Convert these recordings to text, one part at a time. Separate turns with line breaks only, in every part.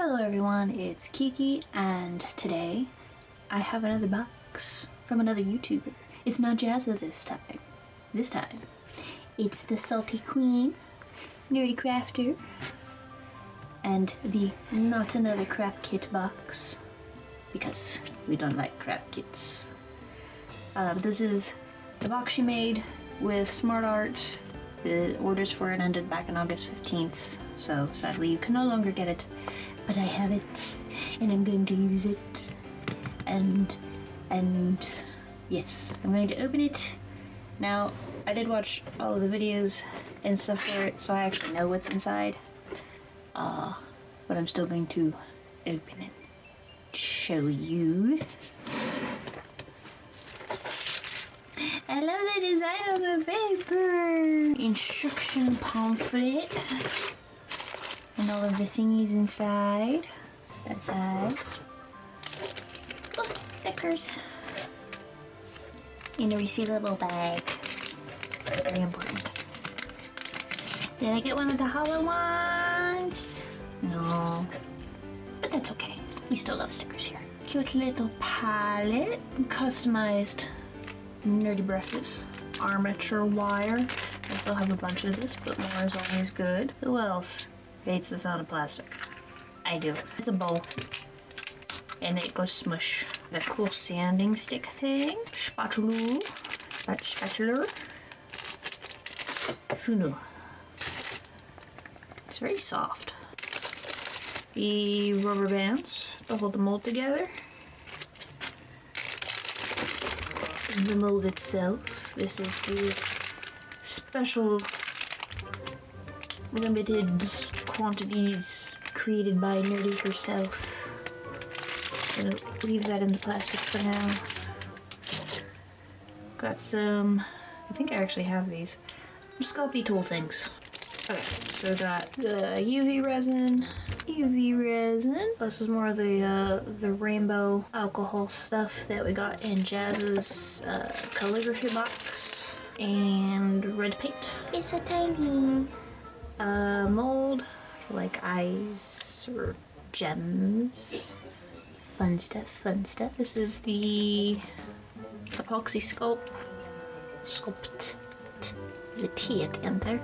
Hello everyone, it's Kiki, and today I have another box from another YouTuber. It's not Jazza this time. It's the Salty Queen, NerdECrafter, and the Not Another Crap Kit box, because we don't like crap kits. This is the box she made with Smart Art. The orders for it ended back on August 15th, so sadly you can no longer get it. But I have it, and I'm going to use it, and yes, I'm going to open it. Now, I did watch all of the videos and stuff for it, so I actually know what's inside. But I'm still going to open it, show you. I love the design on the paper! Instruction pamphlet. And all of the thingies inside. Set that aside. Look, stickers. In a resealable bag. Very important. Did I get one of the hollow ones? No. But that's okay. We still love stickers here. Cute little palette. Customized nerdy brushes. Armature wire. I still have a bunch of this, but more is always good. Who else hates the sound of plastic? I do. It's a bowl. And it goes smush. The cool sanding stick thing. Spatula. Funu. It's very soft. The rubber bands to hold the mold together. The mold itself. This is the special limited quantities created by Nerdy herself. I'm gonna leave that in the plastic for now. Got some, I think I actually have these, Sculpty tool things. Okay, so we got the UV resin. This is more of the rainbow alcohol stuff that we got in Jazz's calligraphy box. And red paint. It's so tiny. Mold for like eyes or gems. Fun stuff. This is the epoxy sculpt. There's a T at the end there.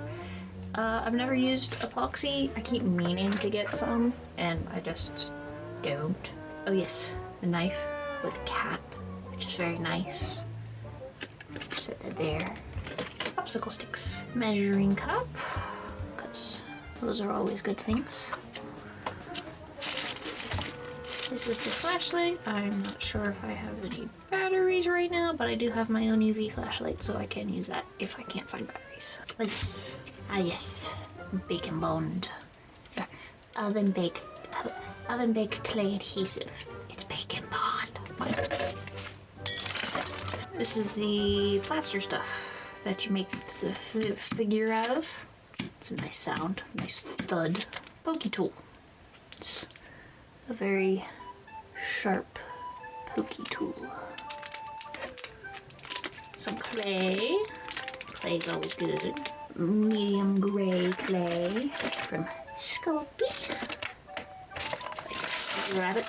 I've never used epoxy. I keep meaning to get some, and I just don't. Oh yes, the knife with a cap, which is very nice. Set that there. Popsicle sticks. Measuring cup, because those are always good things. This is the flashlight. I'm not sure if I have any batteries right now, but I do have my own UV flashlight, so I can use that if I can't find batteries. What's this? Ah yes, Bacon Bond. Oven bake clay adhesive. It's Bacon Bond. This is the plaster stuff that you make the figure out of. It's a nice sound, nice thud. Pokey tool. It's a very sharp pokey tool. Some clay. Clay is always good. Medium gray clay from Sculpting. Grab it.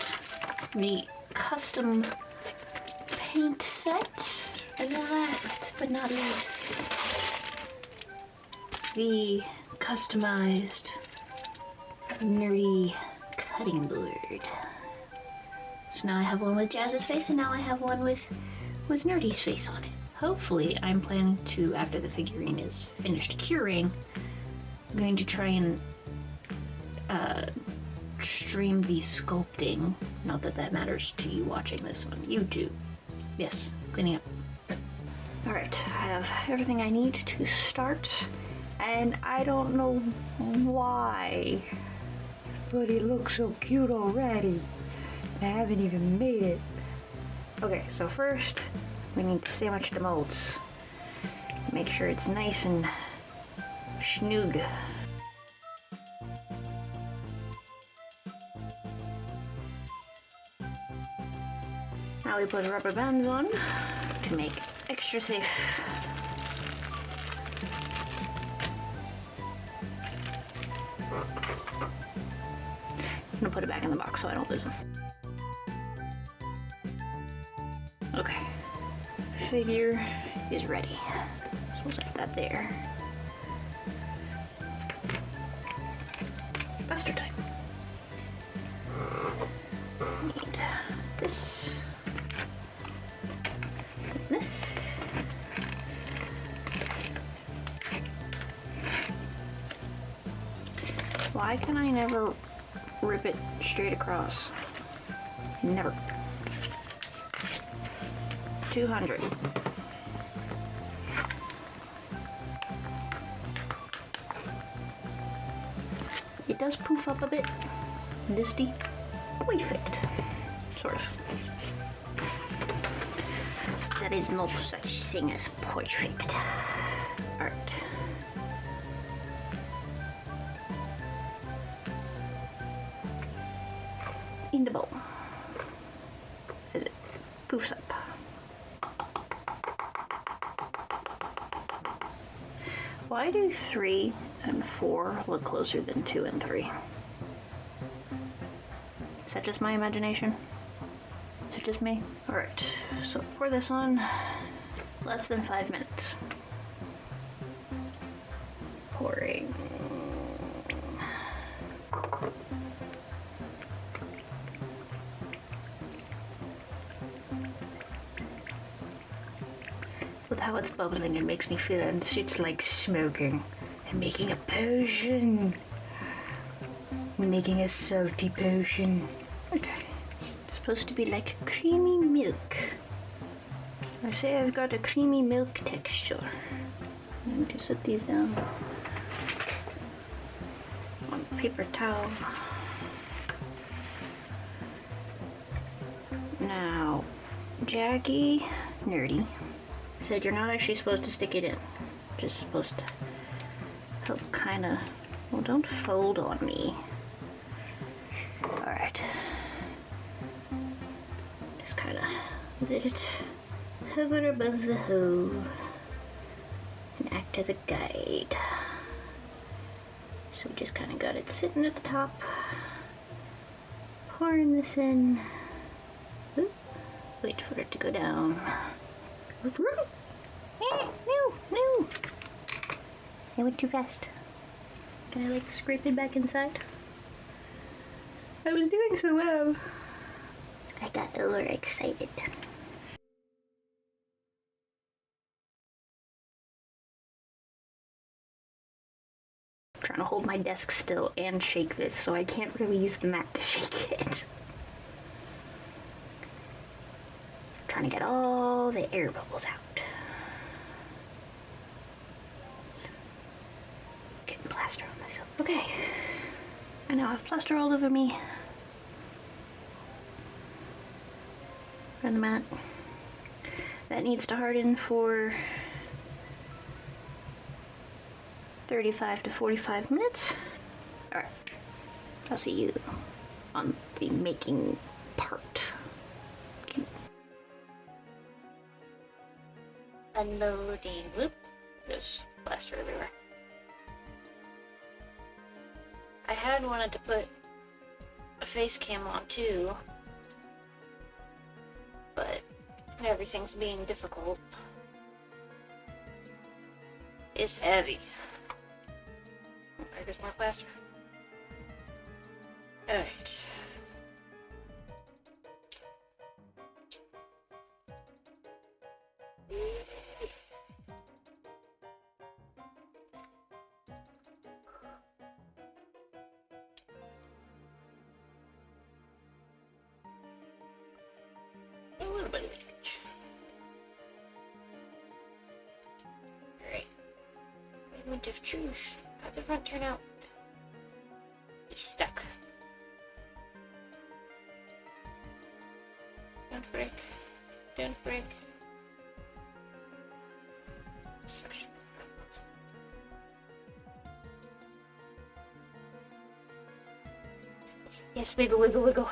The custom paint set. And the last but not least, the customized nerdy cutting board. So now I have one with Jazz's face, and now I have one with Nerdy's face on it. Hopefully, I'm planning to, after the figurine is finished curing, I'm going to try and stream the sculpting. Not that that matters to you watching this on YouTube. Yes, cleaning up. Alright, I have everything I need to start, and I don't know why, but it looks so cute already. I haven't even made it. Okay, so first, we need to sandwich the molds. Make sure it's nice and schnoog. Now we put rubber bands on to make extra safe. gonna put it back in the box so I don't lose them. Okay. Figure is ready. So we'll set that there. Plaster time. Need this. This. Why can I never rip it straight across? Never. 200. It does poof up a bit. Disty. Perfect. Sort of. There is no such thing as perfect art. In the bowl. As it poofs up. Why do 3 and 4 look closer than 2 and 3? Is that just my imagination? Is it just me? Alright, so pour this on, less than 5 minutes. Pouring. With how it's bubbling, it makes me feel it's like smoking. I'm making a potion. I'm making a salty potion. Okay. It's supposed to be like creamy milk. I say I've got a creamy milk texture. I'm going to set these down on a paper towel. Now, Jackie, nerdy, said you're not actually supposed to stick it in. Just supposed to help kind of, well, don't fold on me. Alright. Just kind of let it hover above the hole and act as a guide. So we just kind of got it sitting at the top. Pouring this in. Oop. Wait for it to go down. No! I went too fast. Can I like scrape it back inside? I was doing so well. I got overexcited. I'm trying to hold my desk still and shake this, so I can't really use the mat to shake it. Trying to get all the air bubbles out. Getting plaster on myself. Okay. I now have plaster all over me. On the mat. That needs to harden for 35 to 45 minutes. Alright. I'll see you on the making part. Unloading. Whoop. There's plaster everywhere. I had wanted to put a face cam on too, but everything's being difficult. It's heavy. There's more plaster. Alright. A little bit of leakage. Alright. Moment of truth. How'd the front turn out? It's stuck. Don't break. Don't break. Suction. Yes, wiggle, wiggle, wiggle.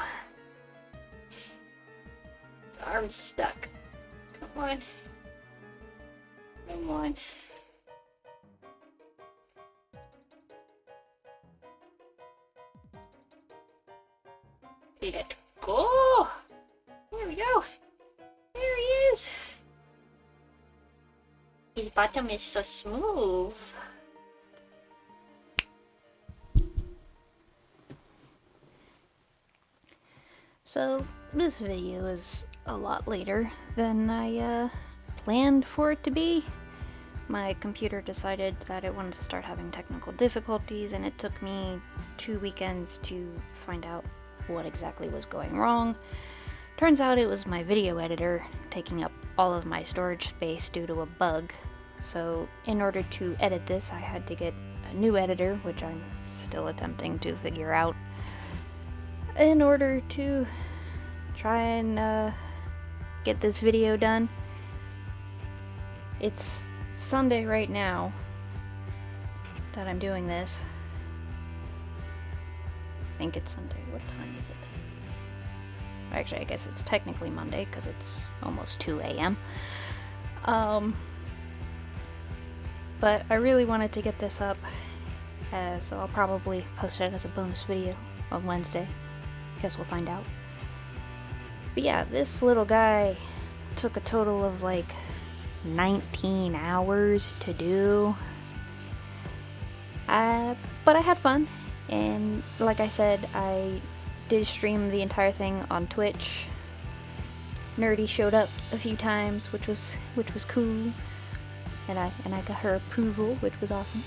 His arm's stuck. Come on. Come on.
Let go. There we go. There he is. His bottom is so smooth.
So, this video is a lot later than I planned for it to be. My computer decided that it wanted to start having technical difficulties, and it took me 2 weekends to find out what exactly was going wrong. Turns out it was my video editor taking up all of my storage space due to a bug. So in order to edit this, I had to get a new editor, which I'm still attempting to figure out, in order to try and get this video done. It's Sunday right now that I'm doing this. I think it's Sunday. What time is it? Actually, I guess it's technically Monday because it's almost 2 a.m. But I really wanted to get this up, so I'll probably post it as a bonus video on Wednesday. Guess we'll find out. But yeah, this little guy took a total of like 19 hours to do. But I had fun, and like I said, I did stream the entire thing on Twitch. Nerdy showed up a few times, which was cool, and I got her approval, which was awesome.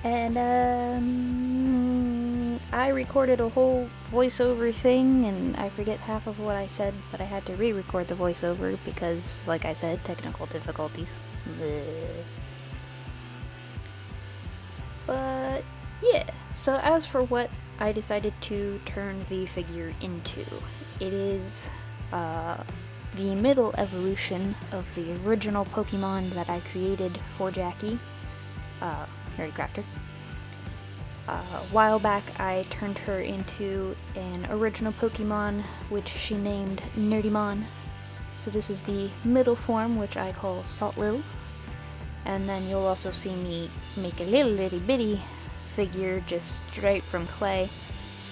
And I recorded a whole voiceover thing, and I forget half of what I said, but I had to re-record the voiceover because, like I said, technical difficulties. Bleh. But yeah, so as for what I decided to turn the figure into, it is the middle evolution of the original Pokemon that I created for Jackie, NerdECrafter. A while back I turned her into an original Pokemon, which she named Nerdymon. So this is the middle form, which I call Salt Lil. And then you'll also see me make a little itty bitty figure just straight from clay,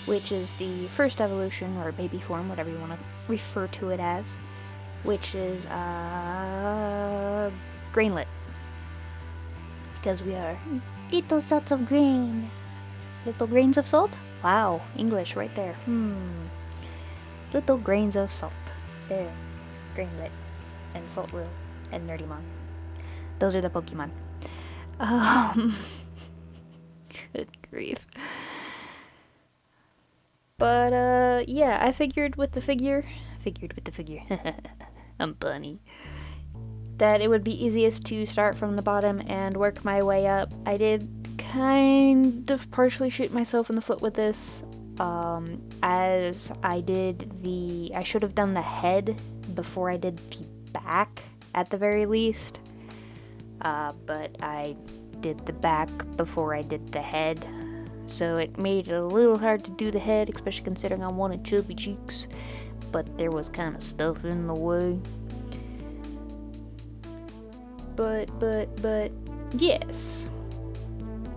which is the first evolution, or baby form, whatever you want to refer to it as, which is grainlet. Because we are little salts of grain. Little grains of salt? Wow, English right there. Little grains of salt. There. Grainlet. And Salt Lil. And Nerdymon. Those are the Pokemon. Good grief. But, yeah, I figured with the figure. I'm funny. That it would be easiest to start from the bottom and work my way up. I did kind of partially shoot myself in the foot with this, as I should have done the head before I did the back, at the very least, but I did the back before I did the head, so it made it a little hard to do the head, especially considering I wanted chubby cheeks, but there was kind of stuff in the way. But, yes.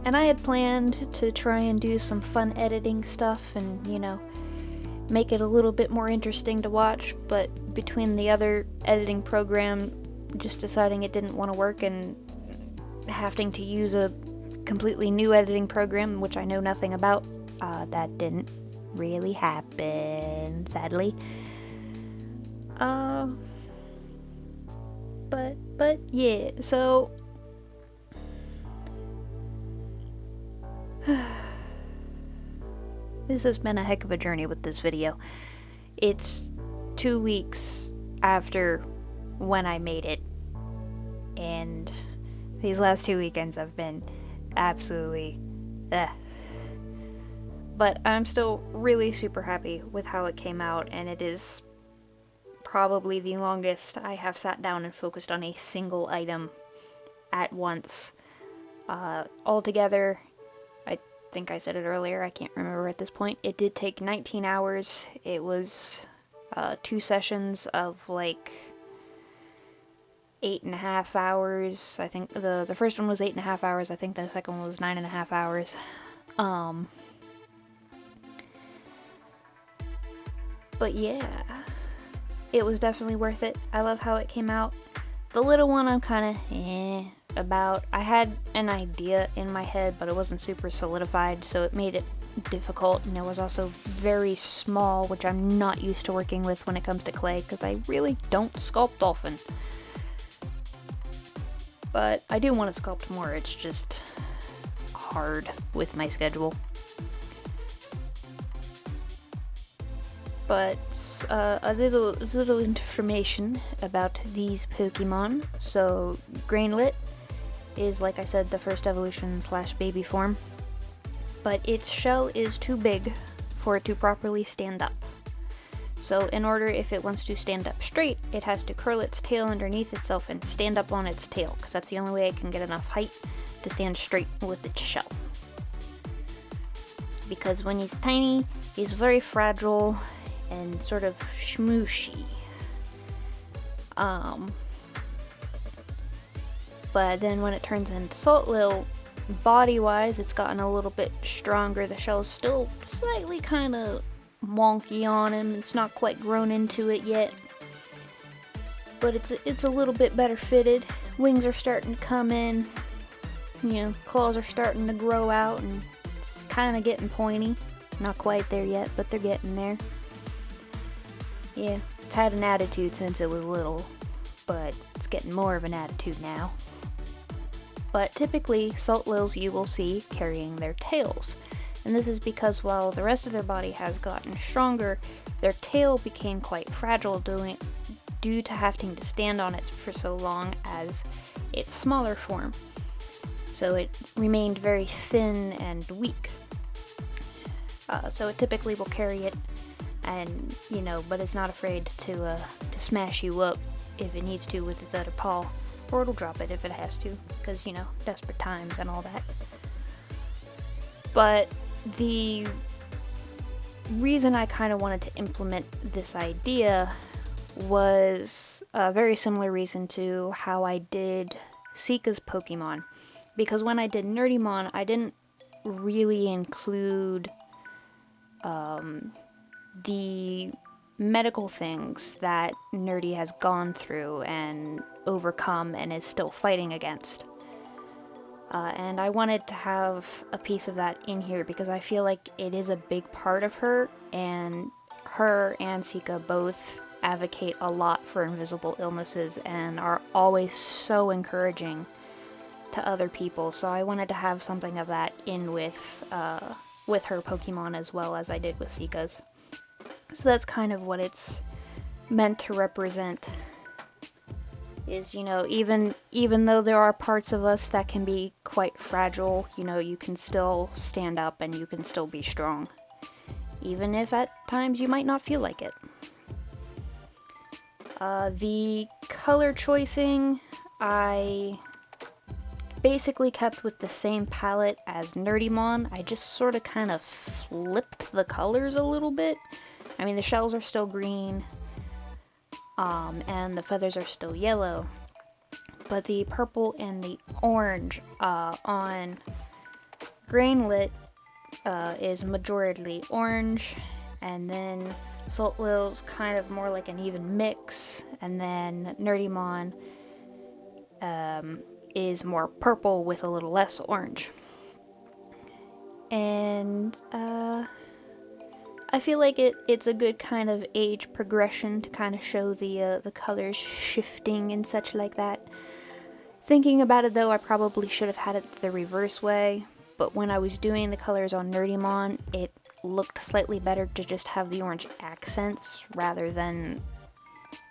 And I had planned to try and do some fun editing stuff and, make it a little bit more interesting to watch, but between the other editing program just deciding it didn't want to work and having to use a completely new editing program, which I know nothing about, that didn't really happen, sadly. But yeah, so this has been a heck of a journey with this video. It's 2 weeks after when I made it, and these last 2 weekends have been absolutely but I'm still really super happy with how it came out, and it is probably the longest I have sat down and focused on a single item at once. Altogether, I think I said it earlier, I can't remember at this point, it did take 19 hours. It was 2 sessions of like 8.5 hours. I think the first one was 8.5 hours. I think the second one was 9.5 hours. But yeah, it was definitely worth it. I love how it came out. The little one I'm kind of about. I had an idea in my head, but it wasn't super solidified, so it made it difficult, and it was also very small, which I'm not used to working with when it comes to clay, because I really don't sculpt often. But I do want to sculpt more, it's just hard with my schedule. But a little information about these Pokemon. So Grainlet is, like I said, the first evolution / baby form, but its shell is too big for it to properly stand up. So in order, if it wants to stand up straight, it has to curl its tail underneath itself and stand up on its tail, because that's the only way it can get enough height to stand straight with its shell. Because when he's tiny, he's very fragile and sort of schmooshy. But then when it turns into Saltlil, body-wise, it's gotten a little bit stronger. The shell's still slightly kind of wonky on him. It's not quite grown into it yet, but it's a little bit better fitted. Wings are starting to come in. You know, claws are starting to grow out, and it's kind of getting pointy. Not quite there yet, but they're getting there. Yeah, it's had an attitude since it was little, but it's getting more of an attitude now. But typically, Saltlils you will see carrying their tails. And this is because while the rest of their body has gotten stronger, their tail became quite fragile due to having to stand on it for so long as its smaller form. So it remained very thin and weak. So it typically will carry it, and but it's not afraid to smash you up if it needs to with its other paw, or it'll drop it if it has to, because desperate times and all that. But the reason I kind of wanted to implement this idea was a very similar reason to how I did Sika's Pokemon, because when I did Nerdymon, I didn't really include the medical things that Nerdy has gone through and overcome and is still fighting against. And I wanted to have a piece of that in here because I feel like it is a big part of her, and Sika both advocate a lot for invisible illnesses and are always so encouraging to other people. So I wanted to have something of that in with her Pokemon as well as I did with Sika's. So that's kind of what it's meant to represent. Is, even though there are parts of us that can be quite fragile, you can still stand up and you can still be strong. Even if at times you might not feel like it. The color choicing, I basically kept with the same palette as Nerdymon. I just sort of kind of flipped the colors a little bit. I mean, the shells are still green, and the feathers are still yellow, but the purple and the orange on Grainlet is majority orange, and then Saltlil's kind of more like an even mix, and then Nerdymon is more purple with a little less orange. And I feel like it's a good kind of age progression to kind of show the colors shifting and such like that. Thinking about it though, I probably should have had it the reverse way, but when I was doing the colors on Nerdymon, it looked slightly better to just have the orange accents rather than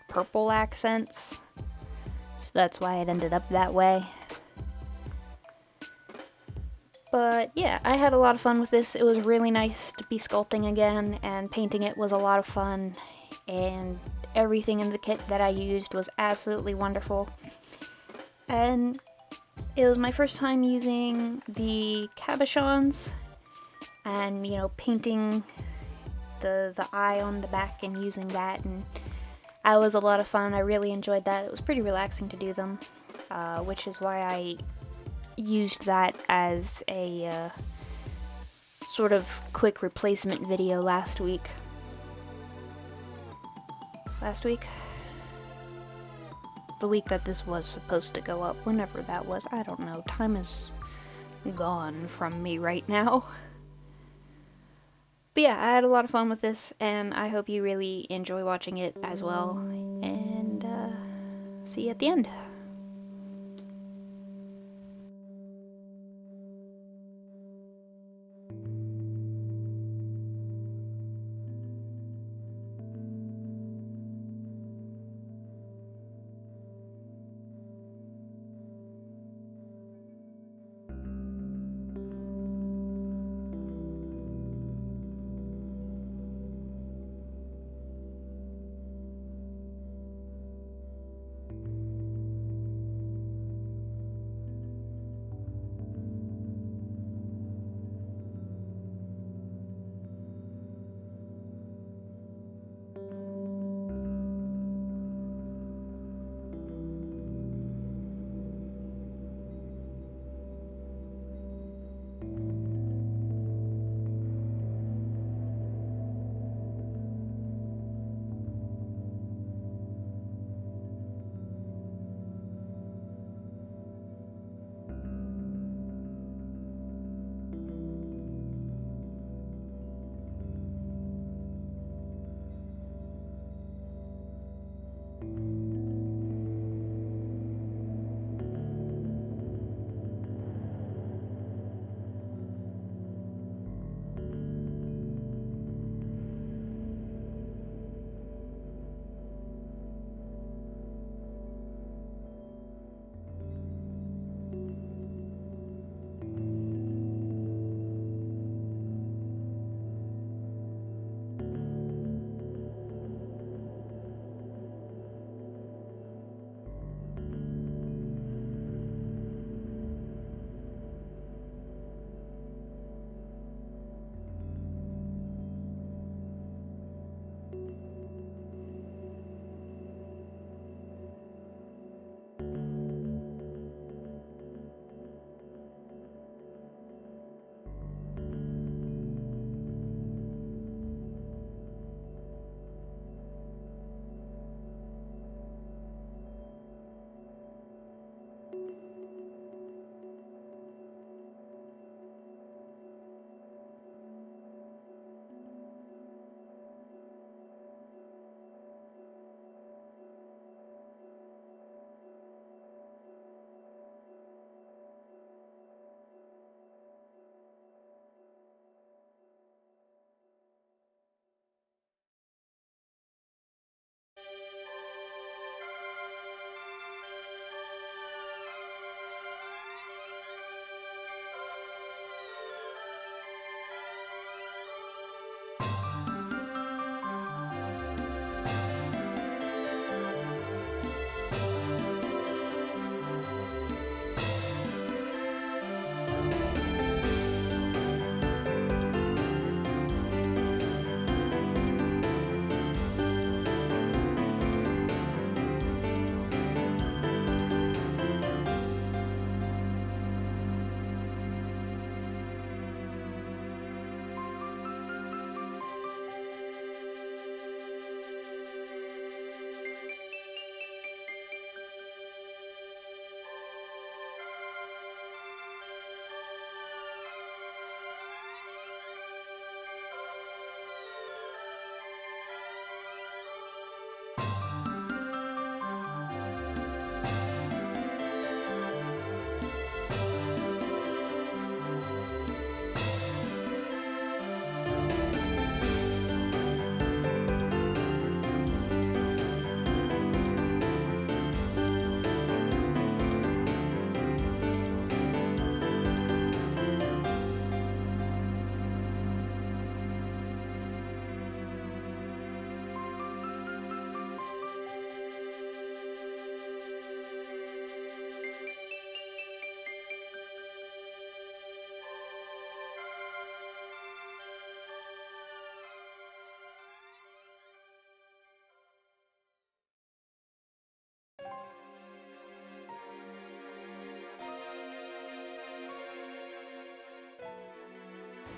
purple accents. So that's why it ended up that way. But yeah, I had a lot of fun with this. It was really nice to be sculpting again, and painting it was a lot of fun, and everything in the kit that I used was absolutely wonderful. And it was my first time using the cabochons, and painting the eye on the back and using that, and that was a lot of fun. I really enjoyed that. It was pretty relaxing to do them, which is why I used that as a sort of quick replacement video last week. last week. The week that this was supposed to go up, whenever that was, I don't know. Time is gone from me right now. But yeah, I had a lot of fun with this, and I hope you really enjoy watching it as well. And see you at the end.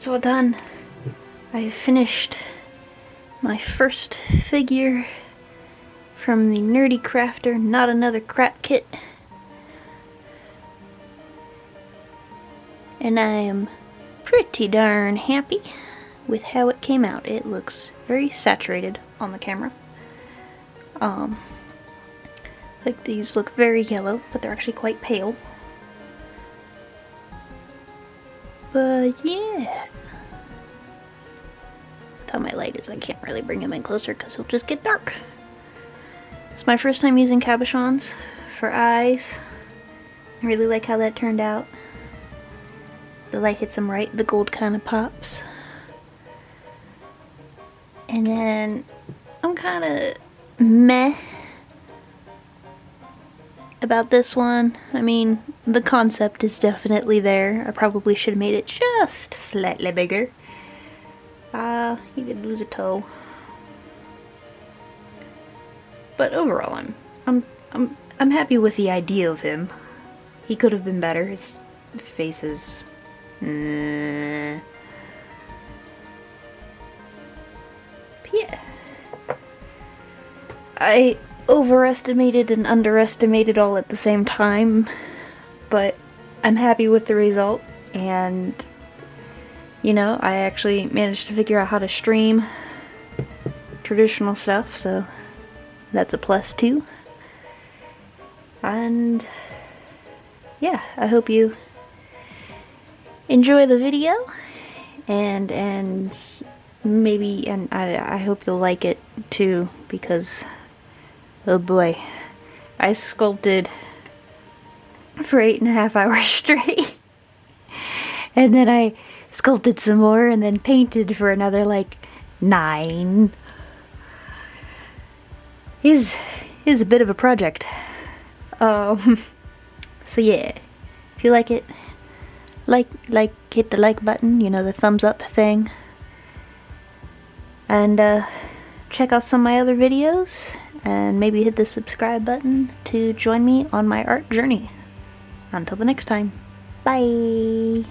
It's all done. I finished my first figure,
from the NerdECrafter Not Another Crap Kit. And I am pretty darn happy with how it came out. It looks very saturated on the camera. Like these look very yellow, but they're actually quite pale. But yeah. How my light is, I can't really bring him in closer because he'll just get dark. It's my first time using cabochons for eyes. I really like how that turned out. The light hits them right, the gold kind of pops. And then I'm kind of meh about this one. I mean, the concept is definitely there. I probably should have made it just slightly bigger. He did lose a toe. But overall, I'm happy with the idea of him. He could have been better. His face is but yeah. I overestimated and underestimated all at the same time, but I'm happy with the result, and you know, I actually managed to figure out how to stream traditional stuff, so that's a plus too. And yeah, I hope you enjoy the video, and maybe, and I hope you'll like it too, because oh boy, I sculpted for 8.5 hours straight, and then I sculpted some more, and then painted for another like 9. Is a bit of a project. So yeah, if you like it, hit the like button, you know, the thumbs up thing, and check out some of my other videos, and maybe hit the subscribe button to join me on my art journey. Until the next time, bye.